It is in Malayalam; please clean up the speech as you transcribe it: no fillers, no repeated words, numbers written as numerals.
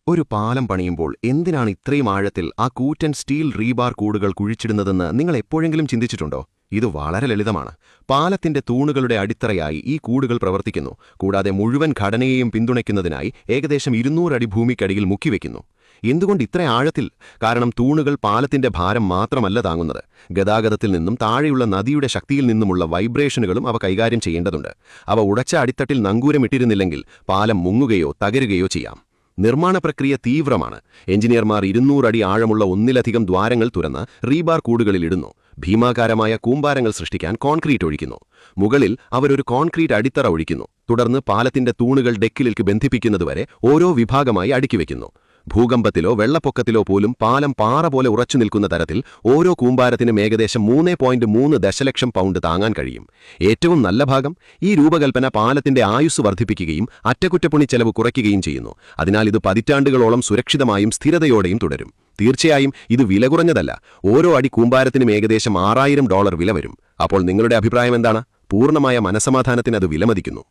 ഒരു പാലം പണിയുമ്പോൾ എന്തിനാണ് ഇത്രയും ആഴത്തിൽ ആ കൂറ്റൻ സ്റ്റീൽ റീബാർ കൂടുകൾ കുഴിച്ചിടുന്നതെന്ന് നിങ്ങൾ എപ്പോഴെങ്കിലും ചിന്തിച്ചിട്ടുണ്ടോ? ഇത് വളരെ ലളിതമാണ്. പാലത്തിന്റെ തൂണുകളുടെ അടിത്തറയായി ഈ കൂടുകൾ പ്രവർത്തിക്കുന്നു. കൂടാതെ മുഴുവൻ ഘടനയെയും പിന്തുണയ്ക്കുന്നതിനായി ഏകദേശം 200 അടി ഭൂമിക്കടിയിൽ മുക്കിവെക്കുന്നു. എന്തുകൊണ്ട് ഇത്ര ആഴത്തിൽ? കാരണം തൂണുകൾ പാലത്തിന്റെ ഭാരം മാത്രമല്ല താങ്ങുന്നത്. ഗതാഗതത്തിൽ നിന്നും താഴെയുള്ള നദിയുടെ ശക്തിയിൽ നിന്നുമുള്ള വൈബ്രേഷനുകളും അവ കൈകാര്യം ചെയ്യേണ്ടതുണ്ട്. അവ ഉടച്ച അടിത്തട്ടിൽ നങ്കൂരമിട്ടിരുന്നില്ലെങ്കിൽ പാലം മുങ്ങുകയോ തകരുകയോ ചെയ്യാം. നിർമ്മാണ പ്രക്രിയ തീവ്രമാണ്. എഞ്ചിനീയർമാർ 200 അടി ആഴമുള്ള ഒന്നിലധികം ദ്വാരങ്ങൾ തുറന്ന് റീബാർ കൂടുകളിലിടുന്നു. ഭീമാകാരമായ കൂമ്പാരങ്ങൾ സൃഷ്ടിക്കാൻ കോൺക്രീറ്റ് ഒഴിക്കുന്നു. മുകളിൽ അവരൊരു കോൺക്രീറ്റ് അടിത്തറ ഒഴിക്കുന്നു. തുടർന്ന് പാലത്തിന്റെ തൂണുകൾ ഡെക്കിലേക്ക് ബന്ധിപ്പിക്കുന്നതുവരെ ഓരോ വിഭാഗമായി അടുക്കിവെക്കുന്നു. ഭൂകമ്പത്തിലോ വെള്ളപ്പൊക്കത്തിലോ പോലും പാലം പാറ പോലെ ഉറച്ചു നിൽക്കുന്ന തരത്തിൽ ഓരോ കൂമ്പാരത്തിനും ഏകദേശം 3.3 ദശലക്ഷം പൗണ്ട് താങ്ങാൻ കഴിയും. ഏറ്റവും നല്ല ഭാഗം, ഈ രൂപകൽപ്പന പാലത്തിന്റെ ആയുസ് വർദ്ധിപ്പിക്കുകയും അറ്റകുറ്റപ്പണി ചെലവ് കുറയ്ക്കുകയും ചെയ്യുന്നു. അതിനാൽ ഇത് പതിറ്റാണ്ടുകളോളം സുരക്ഷിതമായും സ്ഥിരതയോടെയും തുടരും. തീർച്ചയായും ഇത് വില കുറഞ്ഞതല്ല. ഓരോ അടി കൂമ്പാരത്തിനും ഏകദേശം $6000 വില വരും. അപ്പോൾ നിങ്ങളുടെ അഭിപ്രായം എന്താണ്? പൂർണ്ണമായ മനസ്സമാധാനത്തിന് അത് വിലമതിക്കുന്നു.